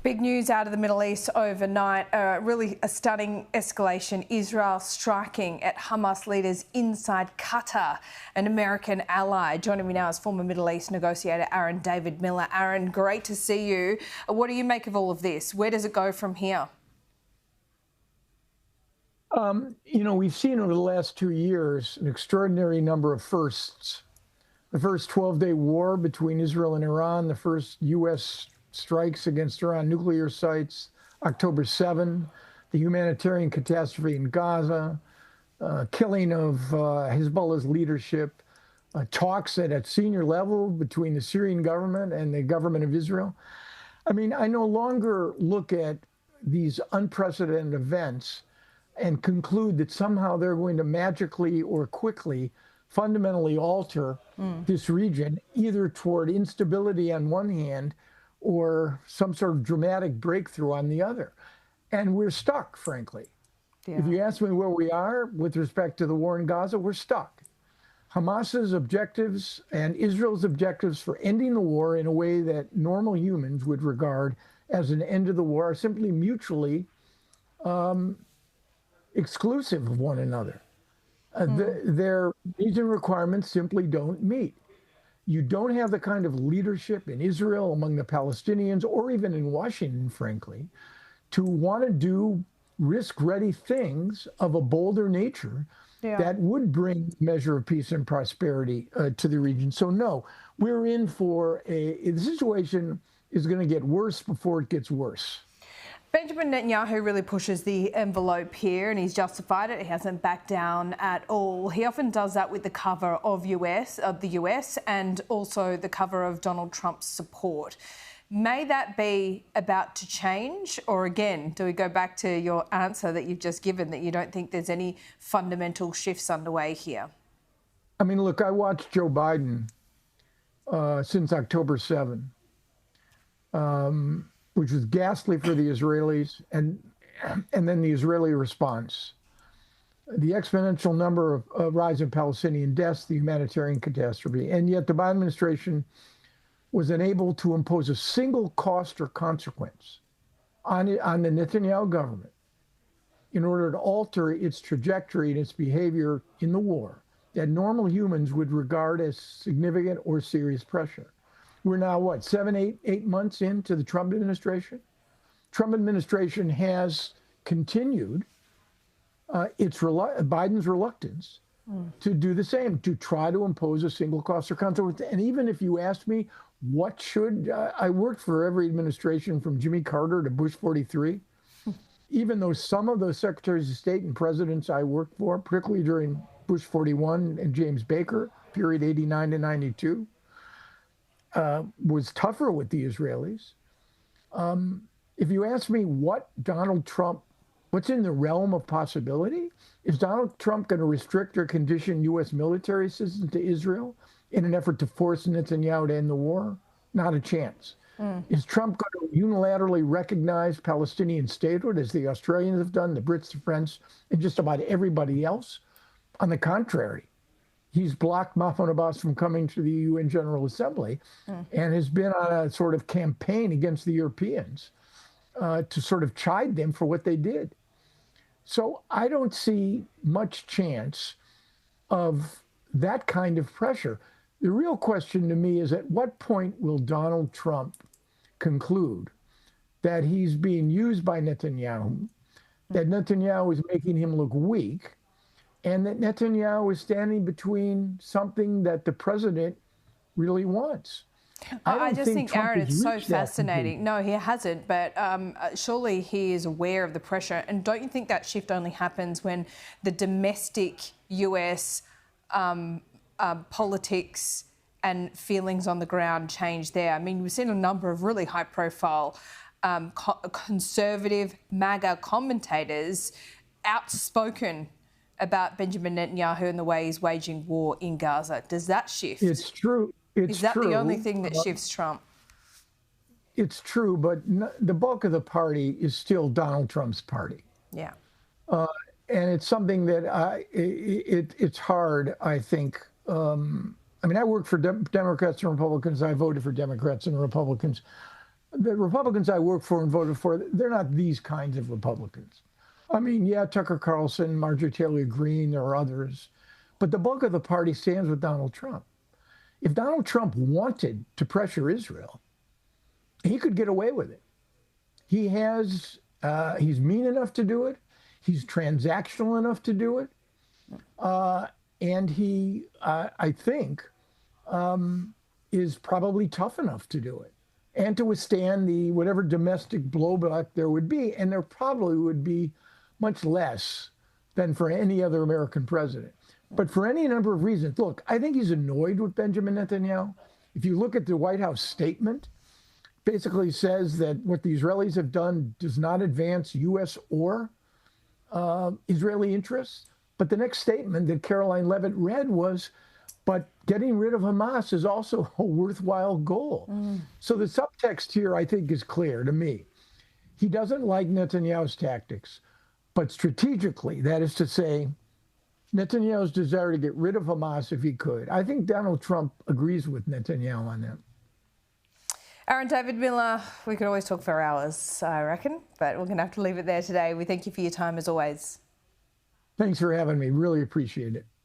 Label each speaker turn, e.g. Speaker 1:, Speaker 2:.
Speaker 1: Big news out of the Middle East overnight, really a stunning escalation. Israel striking at Hamas leaders inside Qatar, an American ally. Joining me now is former Middle East negotiator Aaron David Miller. Aaron, great to see you. What do you make of all of this? Where does it go from here?
Speaker 2: We've seen over the last 2 years an extraordinary number of firsts. The first 12-day war between Israel and Iran, the first U.S. strikes against Iran nuclear sites, October 7, the humanitarian catastrophe in Gaza, killing of Hezbollah's leadership, talks at a senior level between the Syrian government and the government of Israel. I mean, I no longer look at these unprecedented events and conclude that somehow they're going to magically or quickly fundamentally alter this region, either toward instability on one hand or some sort of dramatic breakthrough on the other. And we're stuck, frankly. Yeah. If you ask me where we are with respect to the war in Gaza, we're stuck. Hamas's objectives and Israel's objectives for ending the war in a way that normal humans would regard as an end of the war are simply mutually exclusive of one another. Their needs and requirements simply don't meet. You don't have the kind of leadership in Israel, among the Palestinians, or even in Washington, frankly, to want to do risk-ready things of a bolder nature that would bring a measure of peace and prosperity to the region. So no, we're in for the situation is going to get worse before it gets worse.
Speaker 1: Benjamin Netanyahu really pushes the envelope here, and he's justified it. He hasn't backed down at all. He often does that with the cover of the US and also the cover of Donald Trump's support. May that be about to change? Or again, do we go back to your answer that you've just given, that you don't think there's any fundamental shifts underway here?
Speaker 2: I mean, look, I watched Joe Biden since October 7. Which was ghastly for the Israelis, and then the Israeli response. The exponential number of rise in Palestinian deaths, the humanitarian catastrophe, and yet the Biden administration was unable to impose a single cost or consequence on the Netanyahu government in order to alter its trajectory and its behavior in the war that normal humans would regard as significant or serious pressure. We're now, what, 8 months into the Trump administration? Trump administration has continued Biden's reluctance to do the same, to try to impose a single cost or consequence. And even if you ask me, what should, I worked for every administration from Jimmy Carter to Bush 43. Even though some of those secretaries of state and presidents I worked for, particularly during Bush 41 and James Baker, period 89 to 92, was tougher with the Israelis. If you ask me what's in the realm of possibility, is Donald Trump going to restrict or condition U.S. military assistance to Israel in an effort to force Netanyahu to end the war? Not a chance. Is Trump going to unilaterally recognize Palestinian statehood, as the Australians have done, the Brits, the French, and just about everybody else? On the contrary. He's blocked Mahmoud Abbas from coming to the UN General Assembly and has been on a sort of campaign against the Europeans to sort of chide them for what they did. So I don't see much chance of that kind of pressure. The real question to me is, at what point will Donald Trump conclude that he's being used by Netanyahu, that Netanyahu is making him look weak, and that Netanyahu is standing between something that the president really wants?
Speaker 1: I just think, Aaron, it's so fascinating. No, he hasn't, but surely he is aware of the pressure. And don't you think that shift only happens when the domestic US politics and feelings on the ground change there? I mean, we've seen a number of really high-profile conservative MAGA commentators outspoken about Benjamin Netanyahu and the way he's waging war in Gaza. Does that shift?
Speaker 2: It's true. Is
Speaker 1: that the only thing that shifts Trump?
Speaker 2: It's true, but the bulk of the party is still Donald Trump's party.
Speaker 1: Yeah.
Speaker 2: And it's something that it's hard, I think. I mean, I work for Democrats and Republicans. I voted for Democrats and Republicans. the Republicans I work for and voted for, they're not these kinds of Republicans. I mean, yeah, Tucker Carlson, Marjorie Taylor Greene, there are others, but the bulk of the party stands with Donald Trump. If Donald Trump wanted to pressure Israel, he could get away with it. He has, he's mean enough to do it. He's transactional enough to do it. And he, I think, is probably tough enough to do it and to withstand the whatever domestic blowback there would be. And there probably would be much less than for any other American president. But for any number of reasons, look, I think he's annoyed with Benjamin Netanyahu. If you look at the White House statement, basically says that what the Israelis have done does not advance U.S. or Israeli interests. But the next statement that Caroline Levitt read was, but getting rid of Hamas is also a worthwhile goal. So the subtext here, I think, is clear to me. He doesn't like Netanyahu's tactics, but strategically, that is to say, Netanyahu's desire to get rid of Hamas if he could. I think Donald Trump agrees with Netanyahu on that.
Speaker 1: Aaron David Miller, we could always talk for hours, I reckon, but we're going to have to leave it there today. We thank you for your time as always.
Speaker 2: Thanks for having me. Really appreciate it.